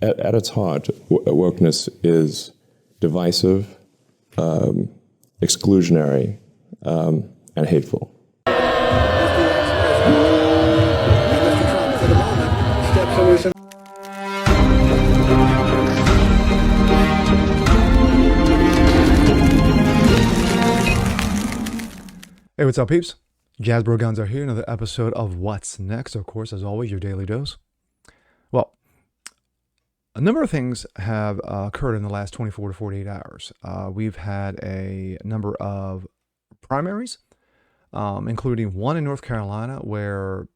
at its heart, wokeness is divisive, exclusionary, and hateful. Hey, what's up, peeps? Jazz Broganza here, another episode of What's Next. Of course, as always, your daily dose. Well, a number of things have occurred in the last 24 to 48 hours. We've had a number of primaries, including one in North Carolina where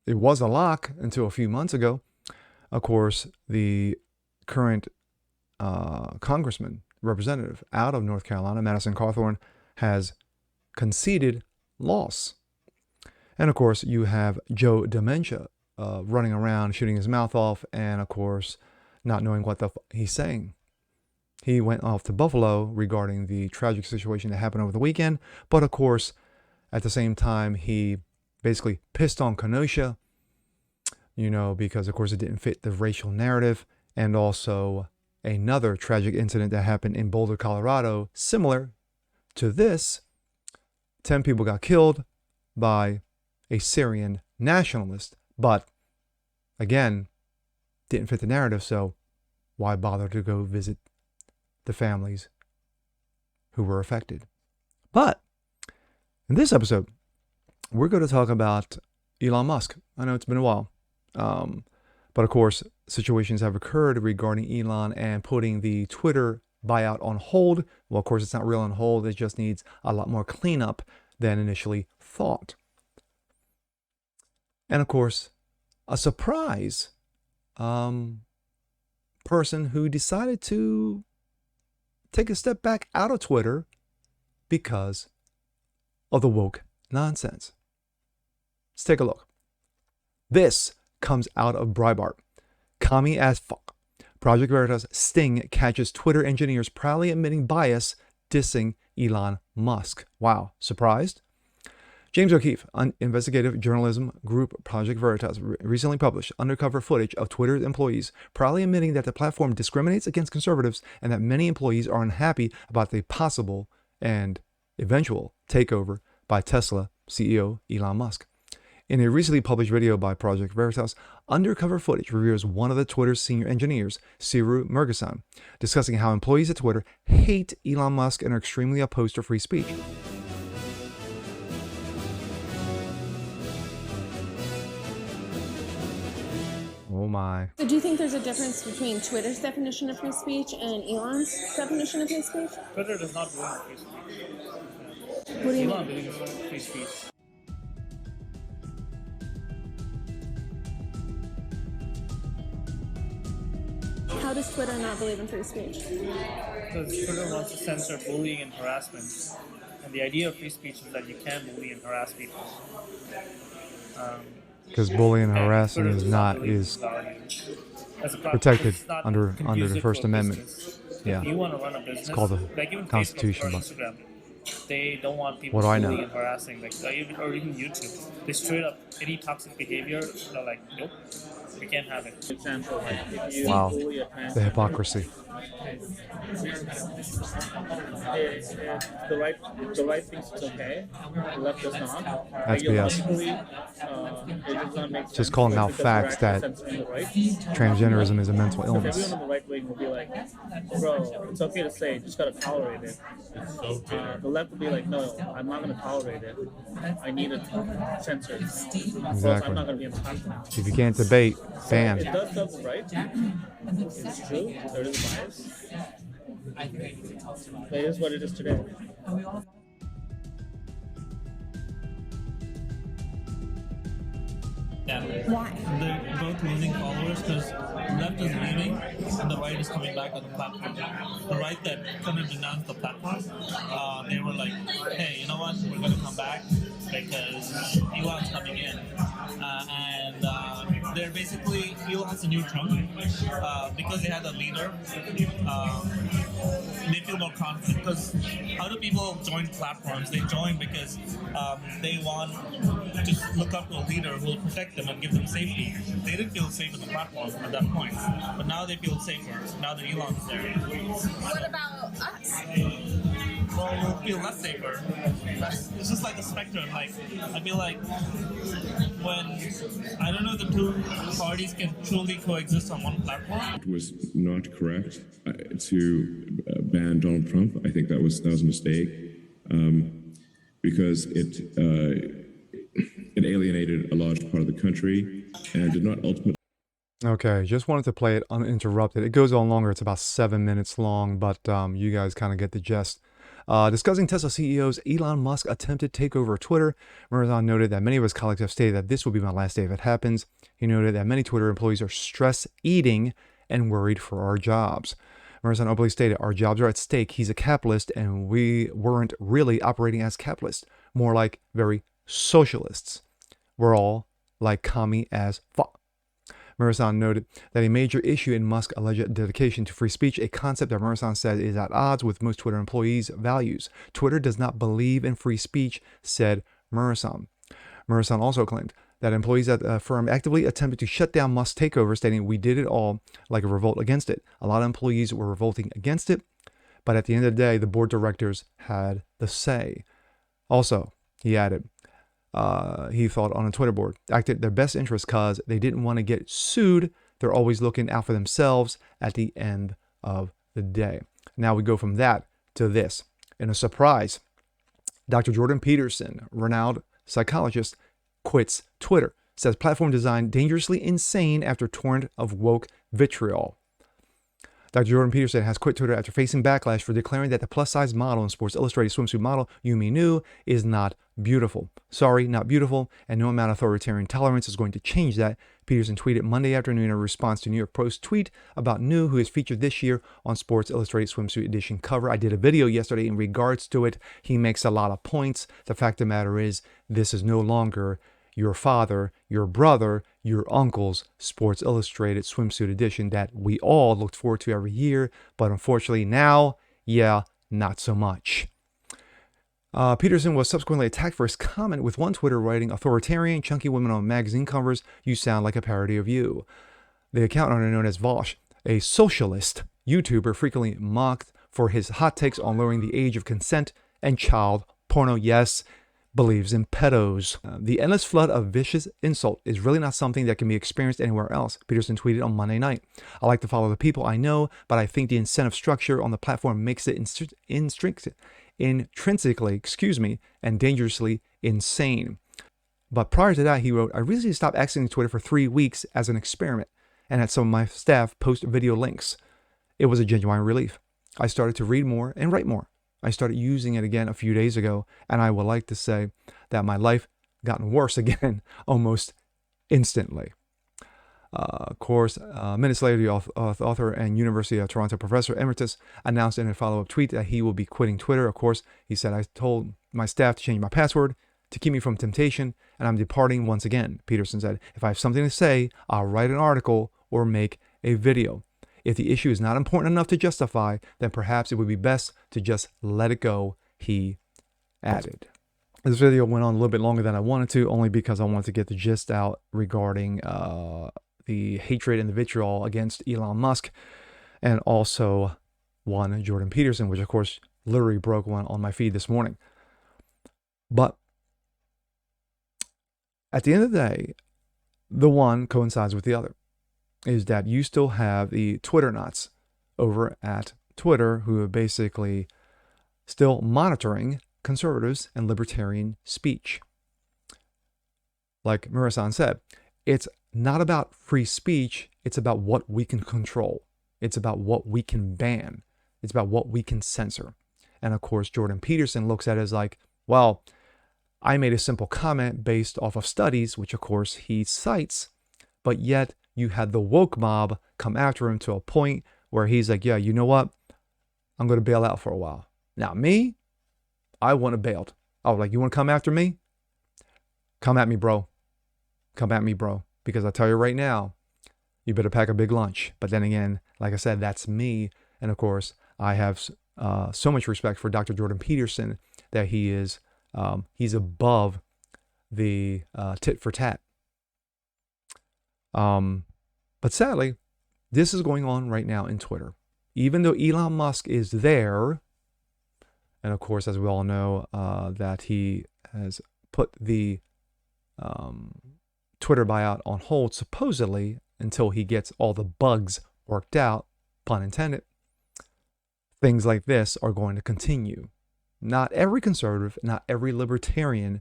it was a lock until a few months ago. Of course, the current representative out of North Carolina, Madison Cawthorn, has conceded loss. And of course, you have Joe Dementia running around, shooting his mouth off, and of course, not knowing what he's saying. He went off to Buffalo regarding the tragic situation that happened over the weekend, but of course, at the same time, he basically pissed on Kenosha, because of course it didn't fit the racial narrative, and also another tragic incident that happened in Boulder, Colorado, similar to this. 10 people got killed by a Syrian nationalist, but again, didn't fit the narrative, so why bother to go visit the families who were affected? But in this episode, we're going to talk about Elon Musk. I know it's been a while, but of course, situations have occurred regarding Elon and putting the Twitter buyout on hold. Well, of course, it's not real on hold. It just needs a lot more cleanup than initially thought. And of course, a surprise person who decided to take a step back out of Twitter because of the woke nonsense. Let's take a look. This comes out of Breitbart. Commie as fuck. Project Veritas Sting catches Twitter engineers proudly admitting bias, dissing Elon Musk. Wow, surprised? James O'Keefe, an investigative journalism group Project Veritas, recently published undercover footage of Twitter's employees proudly admitting that the platform discriminates against conservatives and that many employees are unhappy about the possible and eventual takeover by Tesla CEO Elon Musk. In a recently published video by Project Veritas, undercover footage reveals one of the Twitter's senior engineers, Siru Murugesan, discussing how employees at Twitter hate Elon Musk and are extremely opposed to free speech. Oh my. So do you think there's a difference between Twitter's definition of free speech and Elon's definition of free speech? Twitter does not believe in free speech. What do you Elon mean? believes in free speech. How does Twitter not believe in free speech? Because Twitter wants to censor bullying and harassment. And the idea of free speech is that you can bully and harass people. Because bullying and harassing Twitter is does not believe is in value. As a platform, protected it's not under the conducive First to a Amendment. business. Yeah. If you want to run a business, It's called the like even Constitution, Facebook or but Instagram, they don't want people what do I know? bullying and harassing, or even YouTube. They straight up any toxic behavior, they're like, nope, we can't have it. For example, like if you Wow, bully a trans the hypocrisy. if the right thinks it's okay, the left does not. That's BS. Ideologically, it does not make sense. Just calling out because facts we're that actually censoring the right. Transgenderism is a mental illness. Everyone on the right wing will be like, bro, it's okay to say, you just gotta tolerate it. The left will be like, no, I'm not gonna tolerate it. I need it censored. Or else I'm not gonna be on the platform. If you can't debate, It ban. does serve the right. It's true. There is a bias. But it is what it is today. Why? They're both losing followers because the left is leaving and the right is coming back on the platform. The right that couldn't denounce the platform, they were like, hey, you know what, we're going to come back because Elon's coming in. And they're basically, Elon's an new Trump, because they had a leader, they feel more confident. Because how do people join platforms? They join because they want to look up to a leader who will protect them and give them safety. They didn't feel safe in the platform at that point, but now they feel safer. Now that Elon's there. What about us? Well, we'll feel less safer. It's just like a spectrum. Like, I feel like when, I don't know, the two parties can truly coexist on one platform. It was not correct to ban Donald Trump. I think that was a mistake because it alienated a large part of the country and did not ultimately. Okay, just wanted to play it uninterrupted. It goes on longer. It's about 7 minutes long, but you guys kind of get the gist. Discussing Tesla CEO's Elon Musk attempted takeover of Twitter, Mirzan noted that many of his colleagues have stated that this will be my last day if it happens. He noted that many Twitter employees are stress eating and worried for our jobs. Mirzan openly stated, our jobs are at stake. He's a capitalist, and we weren't really operating as capitalists, more like very socialists. We're all like commie as fuck. Mirzan noted that a major issue in Musk's alleged dedication to free speech, a concept that Mirzan said is at odds with most Twitter employees' values. Twitter does not believe in free speech, said Mirzan. Mirzan also claimed that employees at the firm actively attempted to shut down Musk's takeover, stating, we did it all like a revolt against it. A lot of employees were revolting against it, but at the end of the day, the board of directors had the say. Also, he added, he thought on a Twitter board, acted their best interest because they didn't want to get sued. They're always looking out for themselves at the end of the day. Now we go from that to this. In a surprise, Dr. Jordan Peterson, renowned psychologist, quits Twitter. Says platform design dangerously insane after torrent of woke vitriol. Dr. Jordan Peterson has quit Twitter after facing backlash for declaring that the plus-size model and Sports Illustrated swimsuit model, Yumi Nu, is not beautiful. Sorry, not beautiful, and no amount of authoritarian tolerance is going to change that. Peterson tweeted Monday afternoon in response to New York Post tweet about Nu, who is featured this year on Sports Illustrated swimsuit edition cover. I did a video yesterday in regards to it. He makes a lot of points. The fact of the matter is, this is no longer your father, your brother, your uncle's Sports Illustrated swimsuit edition that we all looked forward to every year. But unfortunately now, yeah, not so much. Peterson was subsequently attacked for his comment, with one Twitter writing, authoritarian, chunky women on magazine covers, you sound like a parody of you. The account owner, known as Vosh, a socialist YouTuber, frequently mocked for his hot takes on lowering the age of consent and child porno. Yes, believes in pedos. The endless flood of vicious insult is really not something that can be experienced anywhere else, Peterson tweeted on Monday night. I like to follow the people I know, but I think the incentive structure on the platform makes it intrinsically, and dangerously insane. But prior to that, he wrote, I recently stopped accessing Twitter for 3 weeks as an experiment and had some of my staff post video links. It was a genuine relief. I started to read more and write more. I started using it again a few days ago, and I would like to say that my life gotten worse again almost instantly. Of course, minutes later, the author and University of Toronto professor emeritus announced in a follow-up tweet that he will be quitting Twitter. Of course, he said, I told my staff to change my password to keep me from temptation, and I'm departing once again. Peterson said, if I have something to say, I'll write an article or make a video. If the issue is not important enough to justify, then perhaps it would be best to just let it go, he added. This video went on a little bit longer than I wanted to, only because I wanted to get the gist out regarding the hatred and the vitriol against Elon Musk, and also one Jordan Peterson, which of course literally broke one on my feed this morning. But at the end of the day, the one coincides with the other. Is that you still have the Twitter nuts over at Twitter who are basically still monitoring conservatives and libertarian speech. Like Mirzan said, it's not about free speech, it's about what we can control. It's about what we can ban. It's about what we can censor. And of course, Jordan Peterson looks at it as like, well, I made a simple comment based off of studies, which of course he cites, but yet you had the woke mob come after him to a point where he's like, yeah, you know what? I'm going to bail out for a while. Now, me, I want to bail. I was like, you want to come after me? Come at me, bro. Come at me, bro. Because I tell you right now, you better pack a big lunch. But then again, like I said, that's me. And of course, I have so much respect for Dr. Jordan Peterson that he's above the tit for tat. But sadly, this is going on right now in Twitter. Even though Elon Musk is there, and of course, as we all know, that he has put the Twitter buyout on hold, supposedly, until he gets all the bugs worked out, pun intended, things like this are going to continue. Not every conservative, not every libertarian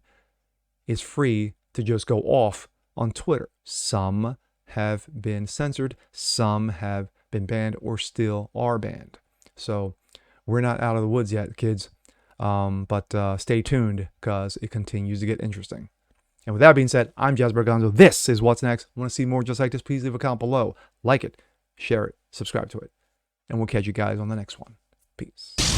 is free to just go off on Twitter. Some have been censored, some have been banned or still are banned. So we're not out of the woods yet, kids. But stay tuned because it continues to get interesting. And with that being said, I'm Jasper Gonzo. This is What's Next. Want to see more just like this? Please leave a comment below. Like it, share it, subscribe to it. And we'll catch you guys on the next one. Peace.